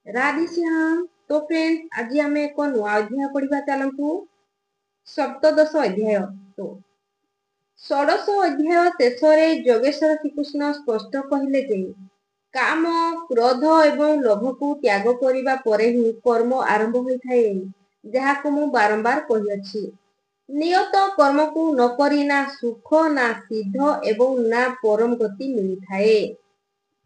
राधेश्याम। तो फ्रेंड्स आज आम एक नुआ अध्याय पढ़ा चलतु सप्तदश अध्याय। तो षोडश अध्याय शेष जोगेश्वर श्रीकृष्ण स्पष्ट कहले जे काम क्रोध एवं लोभ को त्याग करने पर ही कर्म आरंभ होता है, जहाँ मु बारंबार कही नियत कर्म को नकरी ना सुख ना सिद्ध एवं ना परम गति मिलता है।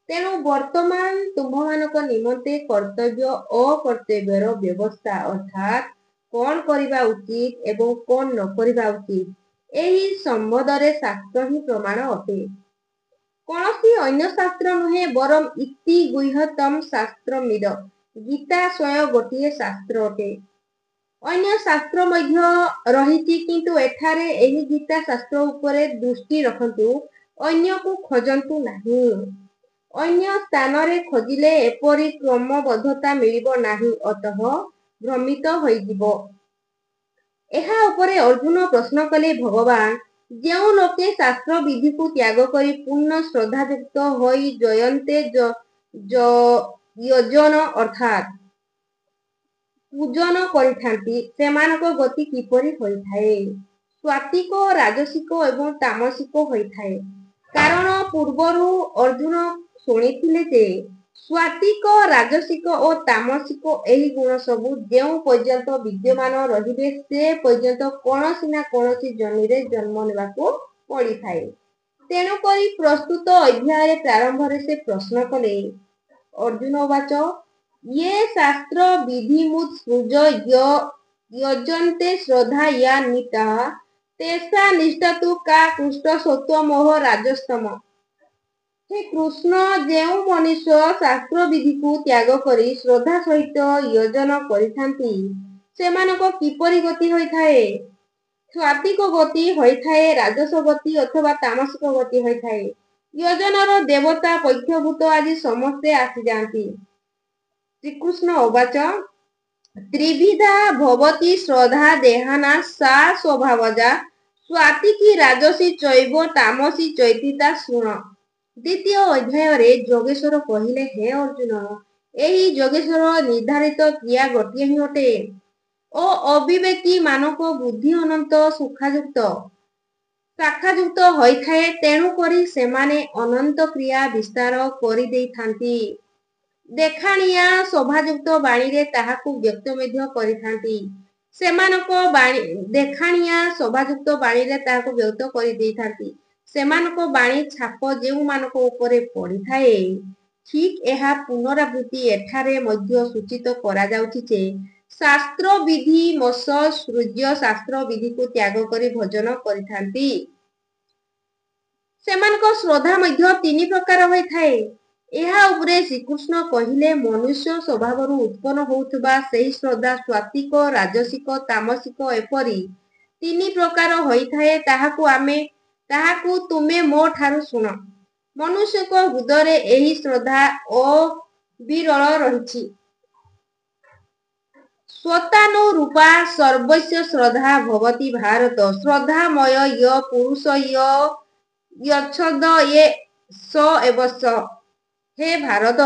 तेणु वर्तमान तुम्भमानक निमंते कर्तव्य अकर्तव्यर व्यवस्था अर्थात कौन करवा उचित एवं कौन न करवा उचित एही संबंधरे शास्त्र ही प्रमाण अटे। कौनसी अन्य शास्त्र नुहे बरम इति गुह्यतम शास्त्र मिद गीता स्वयं गोटे शास्त्र अटे। अन्य शास्त्र मध्य रहिछि किंतु एठारे एही गीता शास्त्र उपरे दृष्टि रखंतु, अन्य को खोजंतु नहीं। अन्य स्थान रे खोजिले एपरी क्रमबद्धता मिलिबो नाही, अतः भ्रमित होइजिबो। एहा उपरे अर्जुन प्रश्न कले भगवान जेउ लोके शास्त्र विधि को त्याग करी पूर्ण श्रद्धायुक्त होई जयन्ते यजन अर्थात पूजन करिथांती सेमानक गति किपरि होइथाए? स्वात्विक राजसिक एवं तामसिक होइथाए। कारण पूर्वरु अर्जुन शुणिथिले जे स्वात्विक राजसिक और तामसिक एही गुण सबु जेउ पर्यंत विद्यमान रहिबे से पर्यंत कोनोसी ना कोनोसी जन्मरे जन्म नेबाको पड़िथाए। तेणु करी प्रस्तुत अध्याय प्रारंभ से प्रश्न कले अर्जुन वाच ये शास्त्र विधिमुत सृज यजन्ते श्रद्धा या निता तेसा निष्ठा तु का कृष्ण सत्व मोह राजस्तम। हे कृष्ण, जेउ मनुष्य शास्त्र विधि को त्याग करी श्रद्धा सहित यजन करिथांती सेमानक किपरि गति होइथाए? स्वात्विक गति होइथाए, राजस गति अथवा तामसिक गति होइथाए। यजनर देवता पक्षभूत आदि समस्ते आसी जाती। श्रीकृष्ण उवाच त्रिविधा भवति श्रद्धा देहाना सा स्वभावजा स्वात्विकी राजसी चैव तामसी चैतिता शृण। द्वितीय अध्याय रे जोगेश्वर कहिले हे अर्जुन, एही जोगेश्वर निर्धारित क्रिया गोटे ही अटे ओ अविवेकी मानक बुद्धि अनंत सुखायुक्त शाखायुक्त होइथाए। तेणु करी सेमाने अनंत क्रिया विस्तार करि देइथांती। देखाणिया शोभायुक्त बाणी रे ताहाकु व्यक्त मध्य करिथांती। सेमानक बाणी देखाणिया शोभायुक्त बाणी रे ताहाकु व्यक्त करि देइथांती। सेमानक बाणी छाप जेउ मानक उपरे पड़िथाए। ठीक एहा पुनरावृत्ति एठारे मध्य सूचित करा जाउछि जे शास्त्र विधि मस सृज्य शास्त्र विधि को त्याग करी भजन करिथांती। सेमानक श्रद्धा मध्य तीन प्रकार होइथाए। एहा उपरे श्रीकृष्ण कहिले मनुष्य स्वभावरु उत्पन्न होउथबा सेही श्रद्धा स्वात्विक राजसिक तामसिक एपरि तीन प्रकार होइथाए। ताहाकु तुमे मो ठारु सुन। मनुष्य को हृदय रे एही श्रद्धा अविरल रहिछि। स्वतानुरूपा सर्वस्य श्रद्धा भवति भारत श्रद्धामय य पुरुष यच्छद ये स एव स। हे भारत,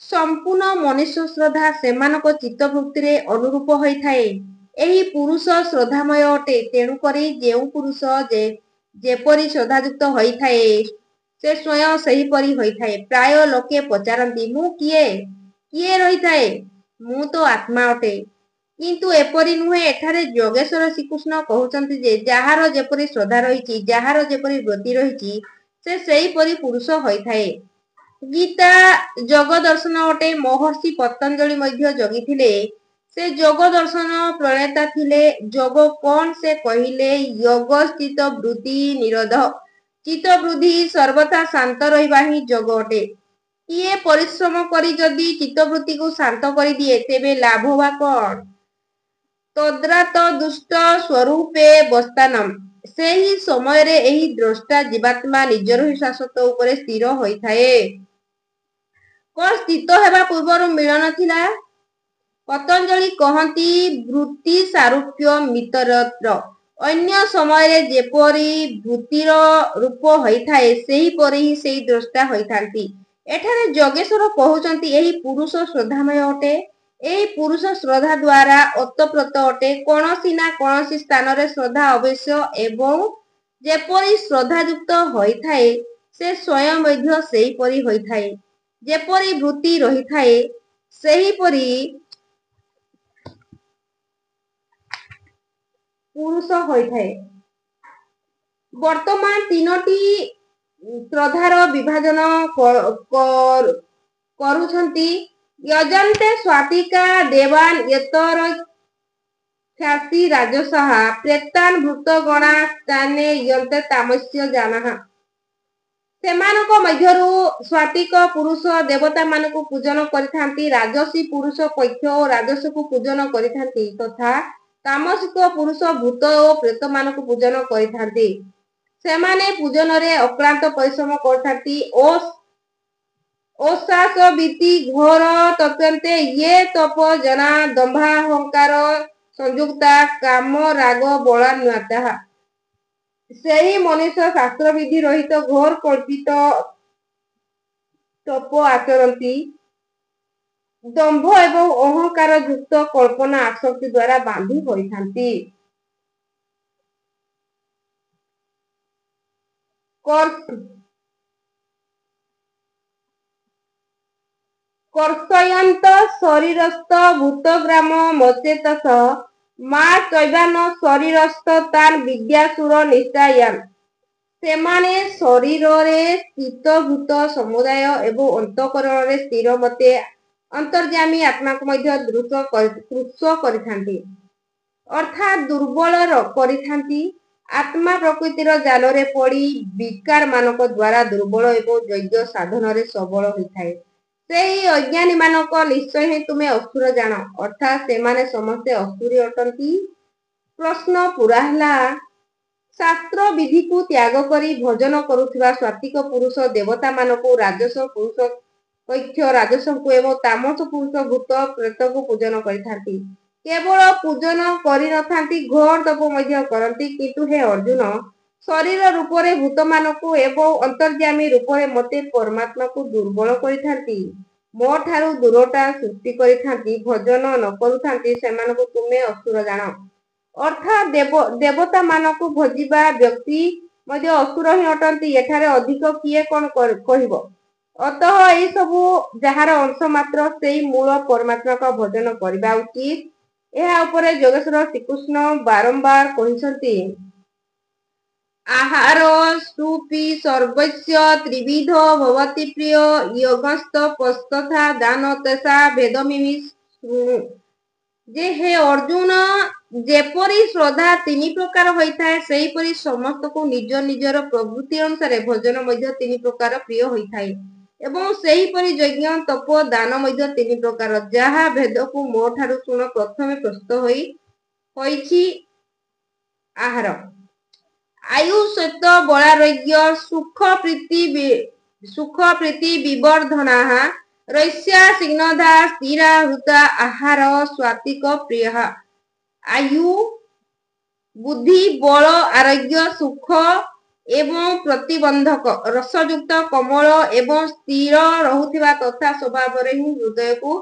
संपूर्ण मनुष्य श्रद्धा सेमानक चित्तवृत्ति रे अनुरूप होइथाए। एही पुरुष श्रद्धामय अटे। तेणु करी जेउ पुरुष जेपरि श्रद्धायुक्त होइथाए से स्वयं सेहीपरि होइथाए। प्राय लोके पचारंती मु किए रहिथाए? मु तो आत्मा अटे। किंतु एपरि नुहे। एठारे जोगेश्वर श्रीकृष्ण कहउचंती जे जाहार जेपरि श्रद्धा रहिछि, जाहार जेपरि वृत्ति रहिछि से सेहीपरि पुरुष होइथाए। गीता जोग दर्शन अटे। महर्षि पतंजलि मध्य जोगी थिले। से जोग दर्शन प्रणेता थिले। जोग कौन से कहिले योग स्थित वृत्ति निरोध चित्त वृद्धि सर्वथा शांत रहिबा ही जोग अटे। किए परिश्रम करी जदि चित्तवृत्ति को शांत करी दिए तेबे लाभ बा कौन? तद्रात दुष्ट स्वरूपे बस्तानम। सेही समय रे एही द्रष्टा जीवात्मा निजर ही शाश्वत उपरे स्थिर होइथाए। कौन स्थित हेबा पूर्वर मिलन थिला? पतंजलि कहती वृत्ति सारूप्य मितरत्र। अन्य समय रे जेपरि वृत्तिर रूप होइथाए सेही परि ही सेही द्रष्टा होइथांती। ଏଠାରେ ଯୋଗେଶ୍ୱର କହୁଛନ୍ତି ଏହି ପୁରୁଷ ଶ୍ରଦ୍ଧାମୟ ଅଟେ। ଏହି ପୁରୁଷ ଶ୍ରଦ୍ଧା ଦ୍ୱାରା ଓତପ୍ରୋତ ଅଟେ। କୌଣସି ନା କୌଣସି ସ୍ଥାନରେ ଶ୍ରଦ୍ଧା ଅବଶ୍ୟ ଏବଂ ଯେପରି ଶ୍ରଦ୍ଧାଯୁକ୍ତ ହୋଇଥାଏ ସେ ସ୍ୱୟଂ ମଧ୍ୟ ସେହିପରି ହୋଇଥାଏ। ଯେପରି ବୃତ୍ତି ରହିଥାଏ ସେହିପରି ପୁରୁଷ ହୋଇଥାଏ। ବର୍ତ୍ତମାନ ତିନୋଟି ଶ୍ରଦ୍ଧାର ବିଭାଜନ କରୁଛନ୍ତି। ୟଜନ୍ତେ ସ୍ୱାତିକା ଦେବାନ୍ ୟତର ଖ୍ୟାତି ରାଜସଃ ପ୍ରେତାନ୍ ଭୂତଗଣା ସ୍ଥାନେ ୟନ୍ତେ ତାମସ୍ୟ ଜାନଃ। ସେମାନଙ୍କ ମଧ୍ୟରୁ ସ୍ୱାତିକ ପୁରୁଷ ଦେବତାମାନଙ୍କୁ ପୂଜନ କରିଥାନ୍ତି, ରାଜସୀ ପୁରୁଷ ପକ୍ଷ ଓ ରାଜସକୁ ପୂଜନ କରିଥାନ୍ତି ତଥା ତାମସିକ ପୁରୁଷ ଭୂତ ଓ ପ୍ରେତମାନଙ୍କୁ ପୂଜନ କରିଥାନ୍ତି। ସେମାନେ ପୂଜନରେ ଅକ୍ଳାନ୍ତ ପରିଶ୍ରମ କରିଥାନ୍ତି। ଓଶାସ ବିତି ଘୋର ତପ୍ୟନ୍ତେ ୟେ ତପ ଜନା ଦମ୍ଭାହଙ୍କାର ସଂଯୁକ୍ତା କାମ ରାଗ ବଳାନ୍ୱିତାଃ। ସେହି ମନୁଷ୍ୟ ଶାସ୍ତ୍ରବିଧି ରହିତ ଘୋର କଳ୍ପିତ ତପ ଆଚରନ୍ତି। ଦମ୍ଭ ଏବଂ ଅହଙ୍କାର ଯୁକ୍ତ କଳ୍ପନା ଆସକ୍ତି ଦ୍ୱାରା ବାନ୍ଧି ହୋଇଥାନ୍ତି। କର୍ଷୟନ୍ତ ଶରୀରସ୍ଥ ଭୂତଗ୍ରାମ ମଚେତସଃ ମା ଚୈବାନ ଶରୀରସ୍ଥ ତାନ୍ ବିଦ୍ୟାସୁର ନିଷ୍ଠାୟାନ୍। ସେମାନେ ଶରୀରରେ ସ୍ଥିତ ଭୂତ ସମୁଦାୟ ଏବଂ ଅନ୍ତଃକରଣରେ ସ୍ଥିର ମତେ ଅନ୍ତର୍ଯ୍ୟାମୀ ଆତ୍ମାକୁ ମଧ୍ୟ କୃଶ କରିଥାନ୍ତି, ଅର୍ଥାତ୍ ଦୁର୍ବଳ କରିଥାନ୍ତି। ଆତ୍ମା ପ୍ରକୃତିର ଜାଲରେ ପଡ଼ି ବିକାରମାନଙ୍କ ଦ୍ୱାରା ଦୁର୍ବଳ ଏବଂ ଯଜ୍ଞ ସାଧନରେ ସବଳ ହୋଇଥାଏ। ସେହି ଅଜ୍ଞାନୀମାନଙ୍କ ନିଶ୍ଚୟ ହିଁ ତୁମେ ଅସୁର ଜାଣ, ଅର୍ଥାତ୍ ସେମାନେ ସମସ୍ତେ ଅସୁରୀ ଅଟନ୍ତି। ପ୍ରଶ୍ନ ପୂରା ହେଲା। ଶାସ୍ତ୍ର ବିଧିକୁ ତ୍ୟାଗ କରି ଭଜନ କରୁଥିବା ସ୍ୱାତିକ ପୁରୁଷ ଦେବତାମାନଙ୍କୁ, ରାଜସ ପୁରୁଷ ପକ୍ଷ ରାଜସଙ୍କୁ ଏବଂ ତାମସ ପୁରୁଷ ଭୂତ ପ୍ରେତଙ୍କୁ ପୂଜନ କରିଥାନ୍ତି। କେବଳ ପୂଜନ କରିନଥାନ୍ତି, ଘୋର ତପ ମଧ୍ୟ କରନ୍ତି। କିନ୍ତୁ ହେ ଅର୍ଜୁନ, ଶରୀର ରୂପରେ ଭୂତମାନଙ୍କୁ ଏବଂ ଅନ୍ତର୍ଯ୍ୟାମୀ ରୂପରେ ମୋତେ ପରମାତ୍ମାକୁ ଦୁର୍ବଳ କରିଥାନ୍ତି, ମୋ ଠାରୁ ଦୂରତା ସୃଷ୍ଟି କରିଥାନ୍ତି, ଭଜନ ନ କରୁଥାନ୍ତି, ସେମାନଙ୍କୁ ତୁମେ ଅସୁର ଜାଣ। ଅର୍ଥାତ୍ ଦେବତାମାନଙ୍କୁ ଭଜିବା ବ୍ୟକ୍ତି ମଧ୍ୟ ଅସୁର ହିଁ ଅଟନ୍ତି। ଏଠାରେ ଅଧିକ କିଏ କଣ କହିବ? ଅତଃ ଏହି ସବୁ ଯାହାର ଅଂଶ ମାତ୍ର ସେହି ମୂଳ ପରମାତ୍ମାଙ୍କ ଭଜନ କରିବା ଉଚିତ। ଏହା ଉପରେ ଯୋଗେଶ୍ୱର ଶ୍ରୀକୃଷ୍ଣ ବାରମ୍ବାର କହିଛନ୍ତି। ଆହାର ସ୍ତୁପି ସର୍ବସ୍ୟ ତ୍ରିବିଧୋ ଭବତି ପ୍ରିୟ ୟୋଗସ୍ତପସ୍ତଥା ଦାନ ତେଷା ଭେଦମିମି ଶୃଣୁ। ଯେ ହେ ଅର୍ଜୁନ, ଯେପରି ଶ୍ରଦ୍ଧା ତିନି ପ୍ରକାର ହୋଇଥାଏ ସେହିପରି ସମସ୍ତଙ୍କୁ ନିଜ ନିଜର ପ୍ରବୃତ୍ତି ଅନୁସାରେ ଭଜନ ମଧ୍ୟ ତିନି ପ୍ରକାର ପ୍ରିୟ ହୋଇଥାଏ ଏବଂ ସେହିପରି ଯଜ୍ଞ ତପ ଦାନ ମଧ୍ୟ ତିନି ପ୍ରକାର। ଯାହା ଭେଦକୁ ମୋ ଠାରୁ ଶୁଣ। ପ୍ରଥମେ ପ୍ରସ୍ତୁତ ହୋଇଛି ଆହାର, ଆୟୁ ଶ୍ୱେତ ବଳାରୋଗ୍ୟ ସୁଖ ପ୍ରୀତି ବିବର୍ଦ୍ଧନାଃ ରସ୍ୟା ସ୍ନିଗ୍ଧା ସ୍ଥିରା ହୃତା ଆହାର ସ୍ୱାତିକ ପ୍ରିୟଃ। ଆୟୁ, ବୁଦ୍ଧି, ବଳ, ଆରୋଗ୍ୟ, ସୁଖ ଏବଂ ପ୍ରତିବନ୍ଧକ, ରସଯୁକ୍ତ, କୋମଳ ଏବଂ ସ୍ଥିର ରହୁଥିବା ତଥା ସ୍ୱଭାବରେ ହିଁ ହୃଦୟକୁ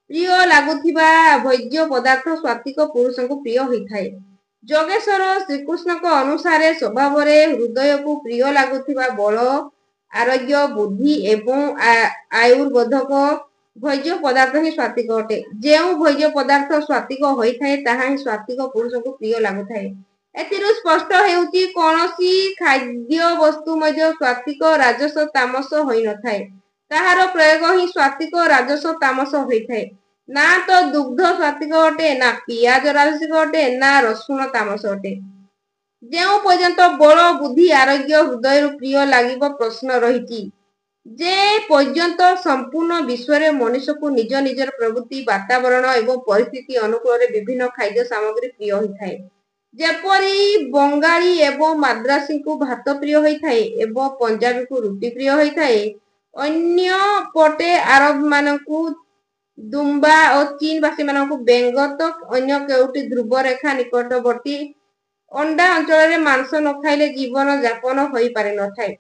ପ୍ରିୟ ଲାଗୁଥିବା ଭୋଜ୍ୟ ପଦାର୍ଥ ସ୍ୱାତିକ ପୁରୁଷଙ୍କୁ ପ୍ରିୟ ହୋଇଥାଏ। ଯୋଗେଶ୍ୱର ଶ୍ରୀକୃଷ୍ଣଙ୍କ ଅନୁସାରେ ସ୍ୱଭାବରେ ହୃଦୟକୁ ପ୍ରିୟ ଲାଗୁଥିବା ବଳ, ଆରୋଗ୍ୟ, ବୁଦ୍ଧି ଏବଂ ଆୟୁର୍ବୋଧକ ଭୋଜ୍ୟ ପଦାର୍ଥ ହିଁ ସ୍ୱାତିକ ଅଟେ। ଯେଉଁ ଭୋଜ୍ୟ ପଦାର୍ଥ ସ୍ୱାତିକ ହୋଇଥାଏ ତାହା ହିଁ ସ୍ୱାତିକ ପୁରୁଷଙ୍କୁ ପ୍ରିୟ ଲାଗୁଥାଏ। ଏଥିରୁ ସ୍ପଷ୍ଟ ହେଉଛି କୌଣସି ଖାଦ୍ୟବସ୍ତୁ ମଧ୍ୟ ସ୍ୱାତିକ ରାଜସ ତାମସ ହୋଇନଥାଏ। ତାହାର ପ୍ରୟୋଗ ହିଁ ସ୍ୱାତିକ ରାଜସ ତାମସ ହୋଇଥାଏ। ନା ତ ଦୁଗ୍ଧ ସ୍ୱାତିକ ଅଟେ, ନା ପିଆଜ ରାଜସିକ ଅଟେ, ନା ରସୁଣ ତାମସ ଅଟେ। ଯେଉଁ ପର୍ଯ୍ୟନ୍ତ ବଳ, ବୁଦ୍ଧି, ଆରୋଗ୍ୟ ହୃଦୟରୁ ପ୍ରିୟ ଲାଗିବ ପ୍ରଶ୍ନ ରହିଛି, ଯେ ପର୍ଯ୍ୟନ୍ତ ସମ୍ପୂର୍ଣ୍ଣ ବିଶ୍ୱରେ ମନୁଷ୍ୟକୁ ନିଜ ନିଜର ପ୍ରବୃତ୍ତି, ବାତାବରଣ ଏବଂ ପରିସ୍ଥିତି ଅନୁକୂଳରେ ବିଭିନ୍ନ ଖାଦ୍ୟ ସାମଗ୍ରୀ ପ୍ରିୟ ହୋଇଥାଏ। ଯେପରି ବଙ୍ଗାଳୀ ଏବଂ ମାଦ୍ରାସୀଙ୍କୁ ଭାତ ପ୍ରିୟ ହୋଇଥାଏ ଏବଂ ପଞ୍ଜାବୀଙ୍କୁ ରୁଟି ପ୍ରିୟ ହୋଇଥାଏ, ଅନ୍ୟପଟେ ଆରବମାନଙ୍କୁ ଦୁମ୍ବା ଓ ଚୀନବାସୀମାନଙ୍କୁ ବେଙ୍ଗ ତ ଅନ୍ୟ କେଉଁଠି ଧ୍ରୁବରେଖା ନିକଟବର୍ତ୍ତୀ ଅଣ୍ଡା ଅଞ୍ଚଳରେ ମାଂସ ନ ଖାଇଲେ ଜୀବନ ଯାପନ ହୋଇପାରିନଥାଏ।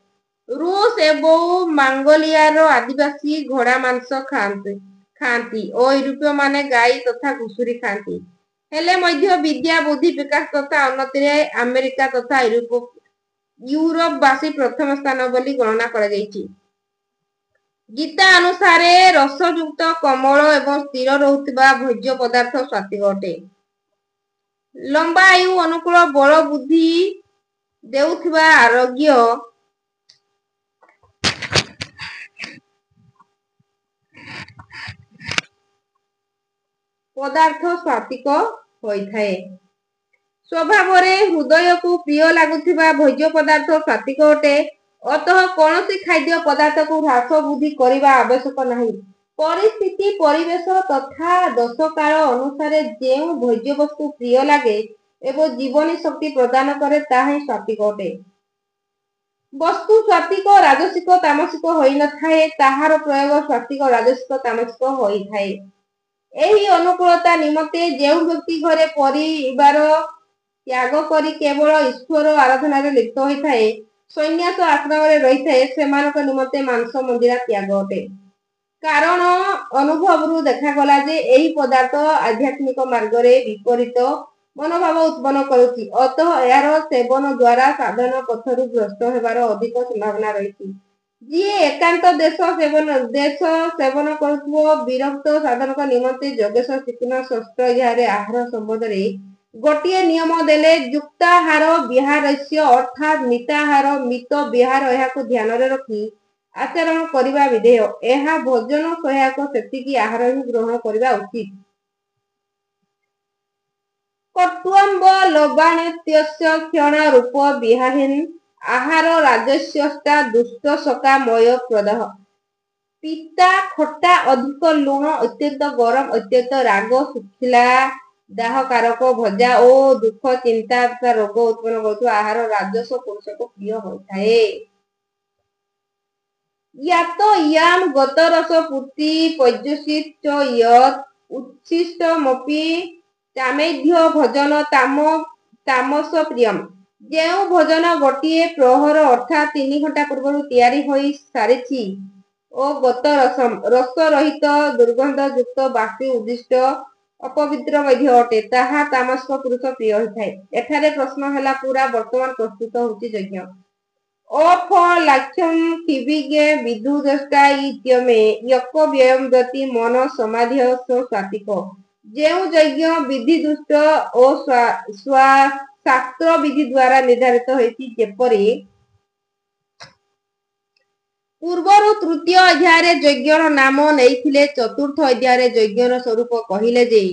ରୁଷ ଏବଂ ମଙ୍ଗୋଲିଆର ଆଦିବାସୀ ଘୋଡ଼ା ମାଂସ ଖାଆନ୍ତି ଓ ୟୁରୋପୀୟ ମାନେ ଗାଈ ତଥା ଘୁଷୁରି ଖାଆନ୍ତି। ହେଲେ ମଧ୍ୟ ବିଦ୍ୟା ବୁଦ୍ଧି ବିକାଶ ତଥା ଉନ୍ନତିରେ ଆମେରିକା ତଥା ୟୁରୋପବାସୀ ପ୍ରଥମ ସ୍ଥାନ ବୋଲି ଗଣନା କରାଯାଇଛି। ଗୀତା ଅନୁସାରେ ରସଯୁକ୍ତ କୋମଳ ଏବଂ ସ୍ଥିର ରହୁଥିବା ଭୋଜ୍ୟ ପଦାର୍ଥ ସ୍ୱାତିକ ଅଟେ। ଲମ୍ବା ଆୟୁ ଅନୁକୂଳ ବଳ ବୁଦ୍ଧି ଦେଉଥିବା ଆରୋଗ୍ୟ ପଦାର୍ଥ ସ୍ୱାତିକ ହୋଇଥାଏ। ସ୍ୱଭାବରେ ହୃଦୟକୁ ପ୍ରିୟ ଲାଗୁଥିବା ଭୋଜ୍ୟ ପଦାର୍ଥ ସ୍ୱାତିକ ଅଟେ। ଅତଃ କୌଣସି ଖାଦ୍ୟ ପଦାର୍ଥକୁ ହ୍ରାସ ବୃଦ୍ଧି କରିବା ଆବଶ୍ୟକ ନାହିଁ। ପରିସ୍ଥିତି ପରିବେଶ ତଥା ଦୋଷକାଳ ଅନୁସାରେ ଯେଉଁ ଭୋଜ୍ୟବସ୍ତୁ ପ୍ରିୟ ଲାଗେ ଏବଂ ଜୀବନୀ ଶକ୍ତି ପ୍ରଦାନ କରେ ତାହା ହିଁ ସ୍ୱାତିକ ଅଟେ। ବସ୍ତୁ ସ୍ୱାତିକ ରାଜସିକ ତାମସିକ ହୋଇନଥାଏ, ତାହାର ପ୍ରୟୋଗ ସ୍ୱାତିକ ରାଜସିକ ତାମସିକ ହୋଇଥାଏ। ଏହି ଅନୁକୂଳତା ନିମନ୍ତେ ଯେଉଁ ବ୍ୟକ୍ତି ଘରେ ପରିବାର ତ୍ୟାଗ କରି କେବଳ ଈଶ୍ୱର ଆରାଧନାରେ ଲିପ୍ତ ହୋଇଥାଏ, ସନ୍ନ୍ୟାସ ଆଶ୍ରମରେ ରହିଥାଏ, ସେମାନଙ୍କ ନିମନ୍ତେ ମାଂସ ମନ୍ଦିରା ତ୍ୟାଗ ଅଟେ। କାରଣ ଅନୁଭବରୁ ଦେଖାଗଲା ଯେ ଏହି ପଦାର୍ଥ ଆଧ୍ୟାତ୍ମିକ ମାର୍ଗରେ ବିପରୀତ ମନୋଭାବ ଉତ୍ପନ୍ନ କରୁଛି। ଅତଃ ଏହାର ସେବନ ଦ୍ୱାରା ସାଧନ ପଥରୁ ଭ୍ରଷ୍ଟ ହେବାର ଅଧିକ ସମ୍ଭାବନା ରହିଛି। ଯିଏ ଏକାନ୍ତ ଦେଶ ସେବନ କରୁଥିବ, ବିରକ୍ତ ସାଧନଙ୍କ ନିମନ୍ତେ ଯୋଗେଶ ଶ୍ରୀକୃଷ୍ଣ ଷଷ୍ଠ ଅଧ୍ୟାୟରେ ଆହାର ସମ୍ବନ୍ଧରେ ଗୋଟିଏ ନିୟମ ଦେଲେ, ଯୁକ୍ତାହାର ବିହାରସ୍ୟ ଅର୍ଥାତ୍ ମିତାହାର ମିତ ବିହାର ଏହାକୁ ଧ୍ୟାନରେ ରଖି ଆଚରଣ କରିବା ବିଧେୟ। ଏହା ଭୋଜନ ସହାୟକ, ସେତିକି ଆହାର ହିଁ ଗ୍ରହଣ କରିବା ଉଚିତ। କଟ୍ୱମ୍ବ ଲବାଣତ୍ୟସ୍ୟ କ୍ଷଣ ରୂପ ବିହାହୀନ ଆହାର ରାଜସ୍ୟଷ୍ଟା ଦୁଷ୍ଟ ସକା ମୟ ପ୍ରଦଃ। ପିତା ଖଟା ଅଧିକ ଲୁଣ ଅତ୍ୟନ୍ତ ଗରମ ଅତ୍ୟନ୍ତ ରାଗ ଶୁଖିଲା ଦାହକାରକ ଭଜା ଓ ଦୁଃଖ ଚିନ୍ତା ତଥା ରୋଗ ଉତ୍ପନ୍ନ କରୁଥିବା ଆହାର ରାଜସ ପୁରୁଷକୁ ପ୍ରିୟ ହୋଇଥାଏ। ୟାତ ୟାମ୍ ଗତରସ ପୂର୍ତ୍ତି ପର୍ଯ୍ୟୁଷିତ ଚ ୟତ୍ ଉଚ୍ଛିଷ୍ଟମପି ତାମେଧ୍ୟ ଭୋଜନ ତାମସ ପ୍ରିୟମ୍। ଯେଉଁ ଭୋଜନ ଗୋଟିଏ ପ୍ରହର ଅର୍ଥାତ୍ 3 ଘଣ୍ଟା ପୂର୍ବରୁ ତିଆରି ହୋଇ ସାରିଛି ଓ ରସ ରହିତ ଦୁର୍ଗନ୍ଧ ଯୁକ୍ତ ବାସି ଉଦ୍ଦିଷ୍ଟ ଅପବିତ୍ର ମଧ୍ୟ ଅଟେ, ତାହା ତାମସିକ ପୁରୁଷ ପ୍ରିୟ ହୋଇଥାଏ। ଏଠାରେ ପ୍ରଶ୍ନ ହେଲା ପୁରା ବର୍ତ୍ତମାନ ପ୍ରସ୍ତୁତ ହେଉଛି ଯଜ୍ଞ। ଅଫଲାକ୍ଷ୍ୟଂ କ୍ଷିବିଜ୍ଞେ ବିଦୁଦ୍ରଷ୍ଟା ଇତ୍ୟମେ ୟକ ବ୍ୟୟଂ ବ୍ୟତି ମନ ସମାଧ୍ୟ ସ୍ୱାତିକ। ଯେଉଁ ଯଜ୍ଞ ବିଧି ଦୁଷ୍ଟ ଓ ଶାସ୍ତ୍ର ବିଧି ଦ୍ୱାରା ନିର୍ଦ୍ଧାରିତ ହୋଇଛି, ଯେପରି ପୂର୍ବରୁ ତୃତୀୟ ଅଧ୍ୟାୟରେ ଯଜ୍ଞର ନାମ ନେଇଥିଲେ, ଚତୁର୍ଥ ଅଧ୍ୟାୟରେ ଯଜ୍ଞର ସ୍ୱରୂପ କହିଲେ ଯେ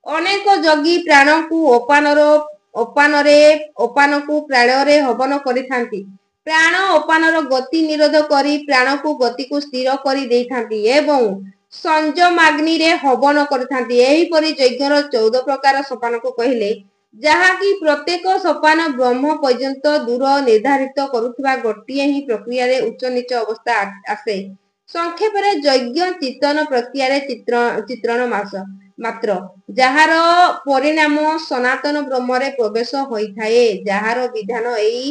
ଅନେକ ଯୋଗୀ ପ୍ରାଣକୁ ଅପାନକୁ ପ୍ରାଣରେ ହବନ କରିଥାନ୍ତି, ପ୍ରାଣ ଅପାନର ଗତି ନିରୋଧ କରି ପ୍ରାଣକୁ ଗତିକୁ ସ୍ଥିର କରି ଦେଇଥାନ୍ତି ଏବଂ ସଂଯମାଗ୍ନିରେ ହବନ କରିଥାନ୍ତି। ଏହିପରି ଯଜ୍ଞର 14 ପ୍ରକାର ସୋପାନକୁ କହିଲେ, ଯାହାକି ପ୍ରତ୍ୟେକ ସୋପାନ ବ୍ରହ୍ମ ପର୍ଯ୍ୟନ୍ତ ଦୂର ନିର୍ଦ୍ଧାରିତ କରୁଥିବା ଗୋଟିଏ ହିଁ ପ୍ରକ୍ରିୟାରେ ଉଚ୍ଚ ନୀଚ ଅବସ୍ଥା ଆସେ। ସଂକ୍ଷେପରେ ଯଜ୍ଞ ଚିତ୍ତନ ପ୍ରକ୍ରିୟାରେ ଚିତ୍ରଣ ମାତ୍ର, ଯାହାର ପରିଣାମ ସନାତନ ବ୍ରହ୍ମରେ ପ୍ରବେଶ ହୋଇଥାଏ, ଯାହାର ବିଧାନ ଏହି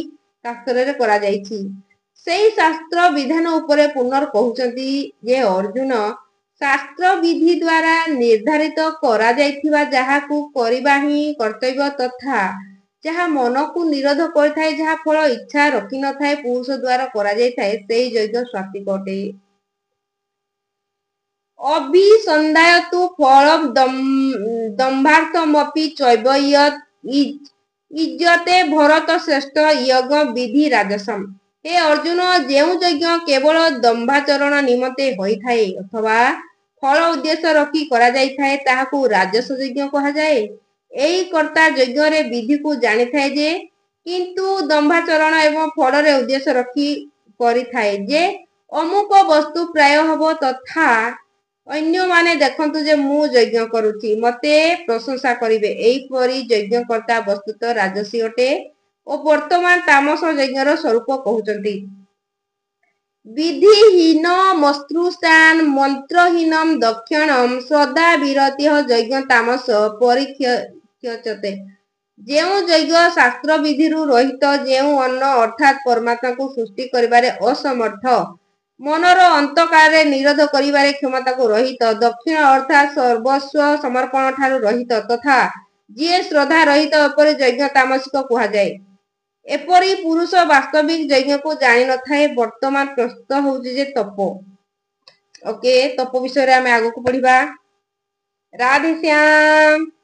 ଶାସ୍ତ୍ରରେ କରାଯାଇଛି। ସେହି ଶାସ୍ତ୍ର ବିଧାନ ଉପରେ ପୁନର୍ କହୁଛନ୍ତି ଯେ ଅର୍ଜୁନ, ଶାସ୍ତ୍ର ବିଧି ଦ୍ୱାରା ନିର୍ଦ୍ଧାରିତ କରାଯାଇଥିବା ଯାହାକୁ କରିବା ହିଁ କର୍ତ୍ତବ୍ୟ ତଥା ଯାହା ମନକୁ ନିରୋଧ କରିଥାଏ, ଯାହା ଫଳ ଇଚ୍ଛା ରଖିନଥାଏ, ପୁରୁଷ ଦ୍ୱାରା କରାଯାଇଥାଏ, ସେହି ଯଜ୍ଞ ସ୍ୱାତିକ ଅଟେ। ଅଭିସନ୍ଧାୟତୁ ଫଳଂ ଦମ୍ଭାର୍ଥମପି ଚୈବ ୟତ୍ ଇଜ୍ଜତେ ଭରତ ଶ୍ରେଷ୍ଠ ୟଜ୍ଞ ବିଧି ରାଜସମ୍। ହେ ଅର୍ଜୁନ, ଯେଉଁ ଯଜ୍ଞ କେବଳ ଦମ୍ଭାଚରଣ ନିମନ୍ତେ ହୋଇଥାଏ ଅଥବା ଫଳ ଉଦ୍ଦେଶ୍ୟ ରଖି କରାଯାଇଥାଏ, ତାହାକୁ ରାଜସ ଯଜ୍ଞ କୁହାଯାଏ। ଏହି କର୍ତ୍ତା ଯଜ୍ଞରେ ବିଧିକୁ ଜାଣିଥାଏ ଯେ, କିନ୍ତୁ ଦମ୍ଭାଚରଣ ଏବଂ ଫଳରେ ଉଦ୍ଦେଶ୍ୟ ରଖି କରିଥାଏ ଯେ ଅମୁକ ବସ୍ତୁ ପ୍ରାୟ ହେବ ତଥା ଅନ୍ୟମାନେ ଦେଖନ୍ତୁ ଯେ ମୁଁ ଯଜ୍ଞ କରୁଛି, ମୋତେ ପ୍ରଶଂସା କରିବେ। ଏହିପରି ଯଜ୍ଞକର୍ତ୍ତା ବସ୍ତୁତଃ ରାଜସୀ ଅଟେ ଓ ବର୍ତ୍ତମାନ ତାମସ ଯଜ୍ଞର ସ୍ୱରୂପ କହୁଛନ୍ତି। ବିଧିହୀନମସୃଷ୍ଟାନ୍ ମନ୍ତ୍ରହୀନଂ ଦକ୍ଷିଣଂ ଶ୍ରଦ୍ଧା ବିରତିଃ ଯଜ୍ଞ ତାମସ ପରିଖ୍ୟଚତେ। ଯେଉଁ ଯଜ୍ଞ ଶାସ୍ତ୍ର ବିଧିରୁ ରହିତ, ଯେଉଁ ଅନ୍ନ ଅର୍ଥାତ୍ ପରମାତ୍ମାକୁ ସୃଷ୍ଟି କରିବାରେ ଅସମର୍ଥ, ମନର ଅନ୍ତକାଳରେ ନିରୋଧ କରିବାରେ କ୍ଷମତାକୁ ରହିତ, ଦକ୍ଷିଣ ଅର୍ଥାତ୍ ସର୍ବସ୍ୱ ସମର୍ପଣ ଠାରୁ ରହିତ ତଥା ଯିଏ ଶ୍ରଦ୍ଧା ରହିତ, ଏପରି ଯଜ୍ଞ ତାମସିକ କୁହାଯାଏ। ଏପରି ପୁରୁଷ ବାସ୍ତବିକ ଯଜ୍ଞକୁ ଜାଣିନଥାଏ। ବର୍ତ୍ତମାନ ପ୍ରସ୍ତୁତ ହେଉଛି ଯେ ତପ। ଓକେ, ତପ ବିଷୟରେ ଆମେ ଆଗକୁ ପଢିବା। ରାଧେ ଶ୍ୟାମ।